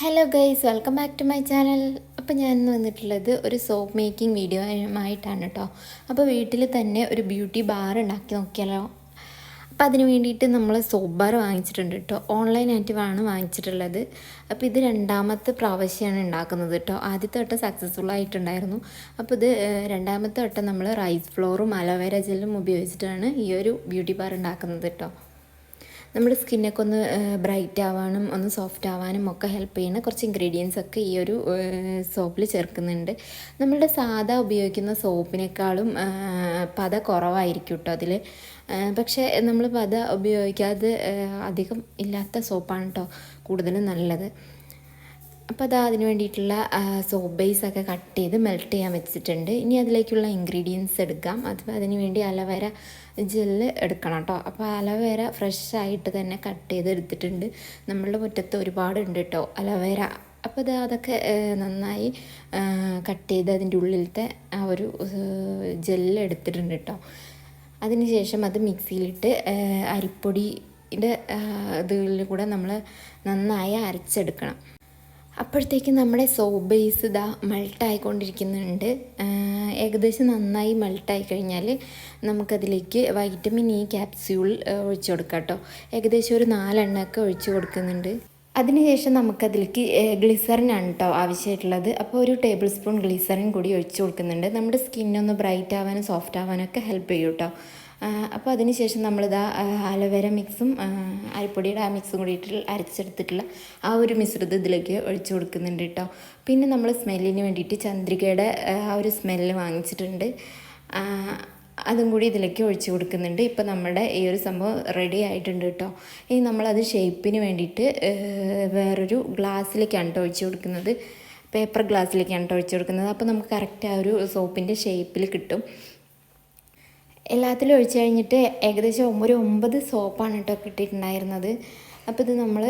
Hello guys, welcome back to my channel. അപ്പോൾ ഞാൻ ഇന്ന് വന്നിട്ടുള്ളത് ഒരു സോപ്പ് മേക്കിംഗ് വീഡിയോ ആയിട്ടാണ് കേട്ടോ. അപ്പോൾ വീട്ടിൽ തന്നെ ഒരു ബ്യൂട്ടി ബാർ ഉണ്ടാക്കി നോക്കിയാലോ. അപ്പോൾ അതിന് വേണ്ടിയിട്ട് നമ്മൾ സോപ്പ് ബാർ വാങ്ങിച്ചിട്ടുണ്ട് കേട്ടോ. ഓൺലൈനായിട്ട് വാങ്ങിച്ചിട്ടുള്ളത്. അപ്പോൾ ഇത് രണ്ടാമത്തെ പ്രാവശ്യമാണ് ഉണ്ടാക്കുന്നത് കേട്ടോ. ആദ്യത്തെ വട്ടം സക്സസ്ഫുൾ ആയിട്ടുണ്ടായിരുന്നു. അപ്പോൾ ഇത് രണ്ടാമത്തെ വട്ടം നമ്മൾ റൈസ് ഫ്ലോറും അലോവേര ജെല്ലും ഉപയോഗിച്ചിട്ടാണ് ഈ ഒരു ബ്യൂട്ടി ബാർ ഉണ്ടാക്കുന്നത് കേട്ടോ. നമ്മുടെ സ്കിന്നൊക്കെ ഒന്ന് ബ്രൈറ്റ് ആവാനും ഒന്ന് സോഫ്റ്റ് ആവാനും ഒക്കെ ഹെൽപ്പ് ചെയ്യുന്ന കുറച്ച് ഇൻഗ്രീഡിയൻസ് ഒക്കെ ഈ ഒരു സോപ്പിൽ ചേർക്കുന്നുണ്ട്. നമ്മളുടെ സാധാ ഉപയോഗിക്കുന്ന സോപ്പിനേക്കാളും പത കുറവായിരിക്കും കേട്ടോ അതിൽ. പക്ഷേ നമ്മൾ പത ഉപയോഗിക്കാതെ അധികം ഇല്ലാത്ത സോപ്പാണ് കേട്ടോ കൂടുതലും നല്ലത്. അപ്പോൾ അതിന് വേണ്ടിയിട്ടുള്ള സോപ്പ് ബേസൊക്കെ കട്ട് ചെയ്ത് മെൽറ്റ് ചെയ്യാൻ വെച്ചിട്ടുണ്ട്. ഇനി അതിലേക്കുള്ള ഇൻഗ്രീഡിയൻസ് എടുക്കാം. അതിന് വേണ്ടി അലോവേര ജെല്ല് എടുക്കണം കേട്ടോ. അപ്പോൾ അലോവേര ഫ്രഷായിട്ട് തന്നെ കട്ട് ചെയ്ത് എടുത്തിട്ടുണ്ട്. നമ്മളുടെ മുറ്റത്ത് ഒരുപാടുണ്ട് കേട്ടോ അലോവേര. അപ്പോൾ അതൊക്കെ നന്നായി കട്ട് ചെയ്ത് അതിൻ്റെ ഉള്ളിലത്തെ ആ ഒരു ജെല്ല് എടുത്തിട്ടുണ്ട് കേട്ടോ. അതിനുശേഷം അത് മിക്സിയിലിട്ട് അരിപ്പൊടിയുടെ ഇതിൽ കൂടെ നമ്മൾ നന്നായി അരച്ചെടുക്കണം. അപ്പോഴത്തേക്ക് നമ്മുടെ സോപ്പ് ബേസ് ഇതാ മെൽട്ടായിക്കൊണ്ടിരിക്കുന്നുണ്ട്. ഏകദേശം നന്നായി മെൽട്ടായി കഴിഞ്ഞാൽ നമുക്കതിലേക്ക് വൈറ്റമിൻ ഇ ക്യാപ്സ്യൂൾ ഒഴിച്ചു കൊടുക്കാം കേട്ടോ. ഏകദേശം ഒരു 4 എണ്ണമൊക്കെ ഒഴിച്ചു കൊടുക്കുന്നുണ്ട്. അതിനുശേഷം നമുക്കതിലേക്ക് ഗ്ലിസറിനാണ് കേട്ടോ ആവശ്യമായിട്ടുള്ളത്. അപ്പോൾ ഒരു ടേബിൾ സ്പൂൺ ഗ്ലിസറിൻ കൂടി ഒഴിച്ചു കൊടുക്കുന്നുണ്ട്. നമ്മുടെ സ്കിന്നൊന്ന് ബ്രൈറ്റ് ആവാനും സോഫ്റ്റ് ആവാനൊക്കെ ഹെൽപ്പ് ചെയ്യും കേട്ടോ. അപ്പോൾ അതിന് ശേഷം നമ്മളിതാ അലോവേര മിക്സും അരിപ്പൊടിയുടെ ആ മിക്സും കൂടിയിട്ട് അരച്ചെടുത്തിട്ടുള്ള ആ ഒരു മിശ്രിതം ഇതിലേക്ക് ഒഴിച്ചു കൊടുക്കുന്നുണ്ട് കേട്ടോ. പിന്നെ നമ്മൾ സ്മെല്ലിന് വേണ്ടിയിട്ട് ചന്ദ്രികയുടെ ആ ഒരു സ്മെല്ല് വാങ്ങിച്ചിട്ടുണ്ട്. അതും കൂടി ഇതിലേക്ക് ഒഴിച്ചു കൊടുക്കുന്നുണ്ട്. ഇപ്പോൾ നമ്മുടെ ഈ ഒരു സംഭവം റെഡി ആയിട്ടുണ്ട് കേട്ടോ. ഇനി നമ്മളത് ഷേപ്പിന് വേണ്ടിയിട്ട് വേറൊരു ഗ്ലാസ്സിലേക്കാണ് കേട്ടോ ഒഴിച്ചു കൊടുക്കുന്നത്. പേപ്പർ ഗ്ലാസ്സിലേക്കാണ് കേട്ടോ ഒഴിച്ചു കൊടുക്കുന്നത്. അപ്പോൾ നമുക്ക് കറക്റ്റ് ആ ഒരു സോപ്പിൻ്റെ ഷേപ്പിൽ കിട്ടും. എല്ലാത്തിലും ഒഴിച്ച് കഴിഞ്ഞിട്ട് ഏകദേശം ഒരു 9 സോപ്പാണ് കേട്ടോ കിട്ടിയിട്ടുണ്ടായിരുന്നത്. അപ്പോൾ ഇത് നമ്മൾ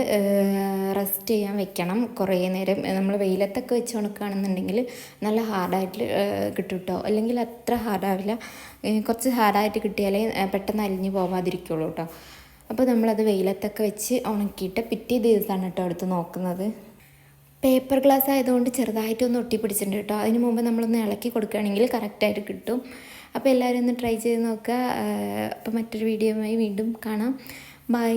റെസ്റ്റ് ചെയ്യാൻ വെക്കണം കുറേ നേരം. നമ്മൾ വെയിലത്തൊക്കെ വെച്ച് ഉണക്കുകയാണെന്നുണ്ടെങ്കിൽ നല്ല ഹാർഡായിട്ട് കിട്ടും കേട്ടോ. അല്ലെങ്കിൽ അത്ര ഹാർഡാവില്ല. കുറച്ച് ഹാർഡായിട്ട് കിട്ടിയാലേ പെട്ടെന്ന് അലിഞ്ഞ് പോകാതിരിക്കുള്ളൂ കേട്ടോ. അപ്പോൾ നമ്മളത് വെയിലത്തൊക്കെ വെച്ച് ഉണക്കിയിട്ട് പിറ്റേ ദിവസമാണ് കേട്ടോ എടുത്ത് നോക്കുന്നത്. പേപ്പർ ഗ്ലാസ് ആയതുകൊണ്ട് ചെറുതായിട്ടൊന്ന് ഒട്ടിപ്പിടിച്ചിട്ടുണ്ട് കേട്ടോ. അതിന് മുമ്പ് നമ്മളൊന്ന് ഇളക്കി കൊടുക്കുകയാണെങ്കിൽ കറക്റ്റായിട്ട് കിട്ടും. അപ്പോൾ എല്ലാവരും ഒന്ന് ട്രൈ ചെയ്ത് നോക്കുക. അപ്പോൾ മറ്റൊരു വീഡിയോയുമായി വീണ്ടും കാണാം. ബൈ.